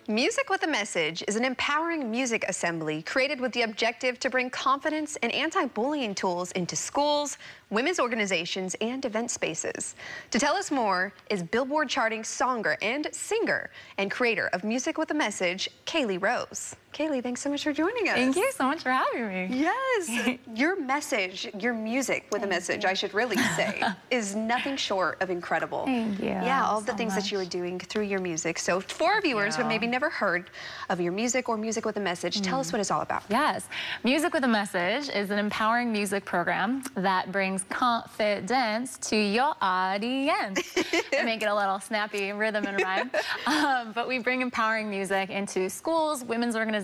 Music with a Message is an empowering music assembly created with the objective to bring confidence and anti-bullying tools into schools, women's organizations, and event spaces. To tell us more is Billboard charting songer and singer and creator of Music with a Message, Caley Rose. Caley, thanks so much for joining us. Thank you so much for having me. Yes, your message, your music with a message, I should really say, is nothing short of incredible. Thank you. Yeah, all the things that you are doing through your music. So for our viewers who maybe never heard of your music or Music with a Message, tell us what it's all about. Yes, Music with a Message is an empowering music program that brings confidence to your audience. Make it a little snappy rhythm and rhyme. But we bring empowering music into schools, women's organizations,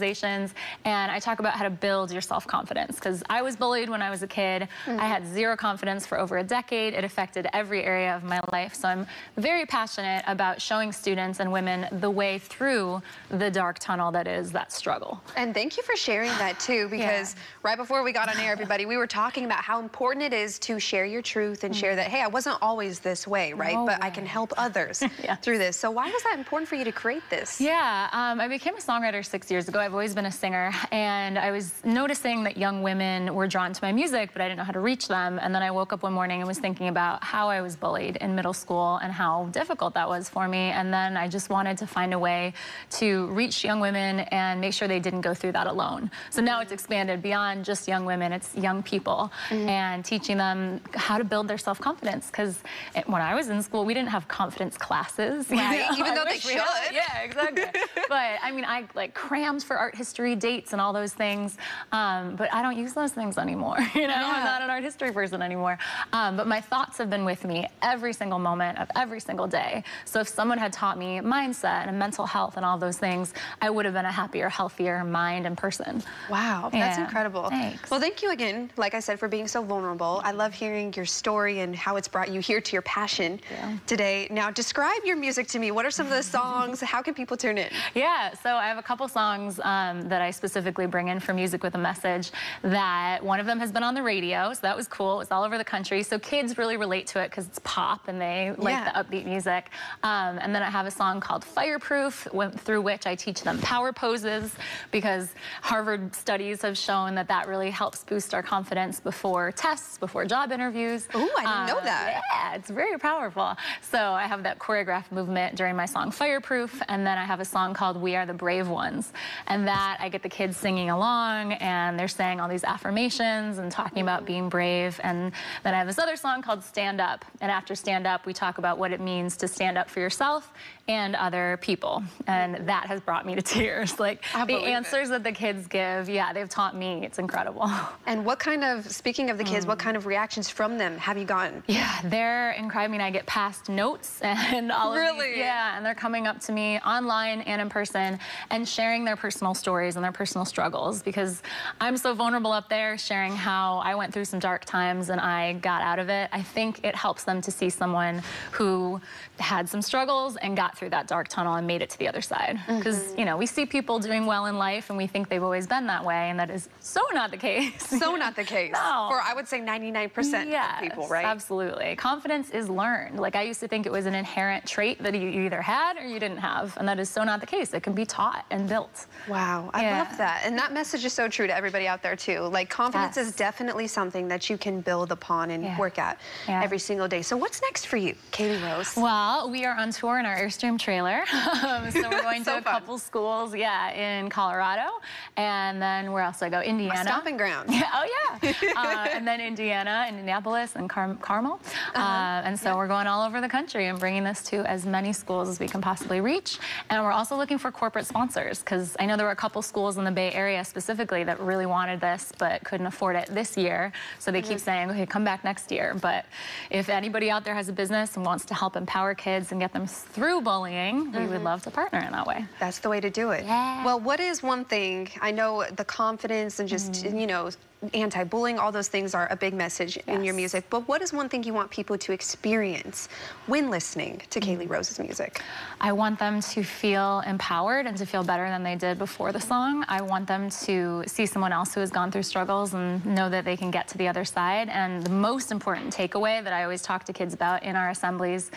and I talk about how to build your self-confidence, because I was bullied when I was a kid. I had zero confidence for over a decade. It affected every area of my life. So I'm very passionate about showing students and women the way through the dark tunnel that is that struggle. And thank you for sharing that too, because right before we got on air, everybody, we were talking about how important it is to share your truth and share that, hey, I wasn't always this way, right? But I can help others through this. So why was that important for you to create this? Yeah, I became a songwriter 6 years ago. I've always been a singer, and I was noticing that young women were drawn to my music, but I didn't know how to reach them. And then I woke up one morning and was thinking about how I was bullied in middle school and how difficult that was for me. And then I just wanted to find a way to reach young women and make sure they didn't go through that alone. So now it's expanded beyond just young women. It's young people and teaching them how to build their self-confidence. Because when I was in school, we didn't have confidence classes. Right, even though they should. Yeah, exactly. But I mean, I like crammed for art history dates and all those things, but I don't use those things anymore. You know, I'm not an art history person anymore. But my thoughts have been with me every single moment of every single day. So if someone had taught me mindset and mental health and all those things, I would have been a happier, healthier mind and person. Wow, that's incredible. Thanks. Well, thank you again, like I said, for being so vulnerable. I love hearing your story and how it's brought you here to your passion today. Now, describe your music to me. What are some of the songs? How can people tune in? Yeah, so I have a couple songs that I specifically bring in for Music with a Message. That one of them has been on the radio, so that was cool. It's all over the country, so kids really relate to it because it's pop and they like the upbeat music. And then I have a song called Fireproof, through which I teach them power poses, because Harvard studies have shown that that really helps boost our confidence before tests, before job interviews. Ooh, I didn't know that. Yeah, it's very powerful. So I have that choreographed movement during my song Fireproof, and then I have a song called We Are the Brave Ones. And that I get the kids singing along, and they're saying all these affirmations and talking about being brave. And then I have this other song called Stand Up. And after Stand Up, we talk about what it means to stand up for yourself and other people. And that has brought me to tears. Like the answers that the kids give, they've taught me. It's incredible. And what kind of, speaking of the kids, what kind of reactions from them have you gotten? Yeah, they're incredible. I mean, I get past notes and all of these, and they're coming up to me online and in person and sharing their personal stories and their personal struggles, because I'm so vulnerable up there, sharing how I went through some dark times and I got out of it. I think it helps them to see someone who had some struggles and got through that dark tunnel and made it to the other side. Because, you know, we see people doing well in life and we think they've always been that way, and that is so not the case. So not the case. No. For, I would say, 99% of people, right? Absolutely. Confidence is learned. Like, I used to think it was an inherent trait that you either had or you didn't have, and that is so not the case. It can be taught and built. Wow, I love that. And that message is so true to everybody out there, too. Like, confidence is definitely something that you can build upon and work at every single day. So what's next for you, Caley Rose? Well, we are on tour in our Airstream trailer. So we're going to a couple schools, in Colorado. And then where else do I go? Indiana. My stomping ground. And then Indiana, Indianapolis, and Carmel. And so we're going all over the country and bringing this to as many schools as we can possibly reach. And we're also looking for corporate sponsors, because I know there were a couple schools in the Bay Area specifically that really wanted this but couldn't afford it this year. So they keep saying, okay, come back next year. But if anybody out there has a business and wants to help empower kids and get them through bullying, we would love to partner in that way. That's the way to do it. Well, what is one thing, I know the confidence and just, you know, anti-bullying, all those things are a big message in your music. But what is one thing you want people to experience when listening to Caley Rose's music? I want them to feel empowered and to feel better than they did before the song. I want them to see someone else who has gone through struggles and know that they can get to the other side. And the most important takeaway that I always talk to kids about in our assemblies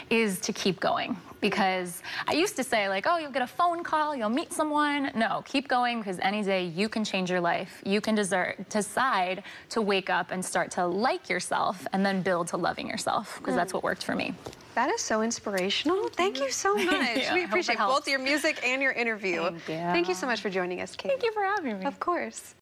is to keep going. Because I used to say, like, oh, you'll get a phone call, you'll meet someone. No, keep going, because any day you can change your life. You can decide to wake up and start to like yourself and then build to loving yourself, because that's what worked for me. That is so inspirational. Thank you so much. We appreciate both your music and your interview. Thank you. Thank you so much for joining us, Kate. Thank you for having me. Of course.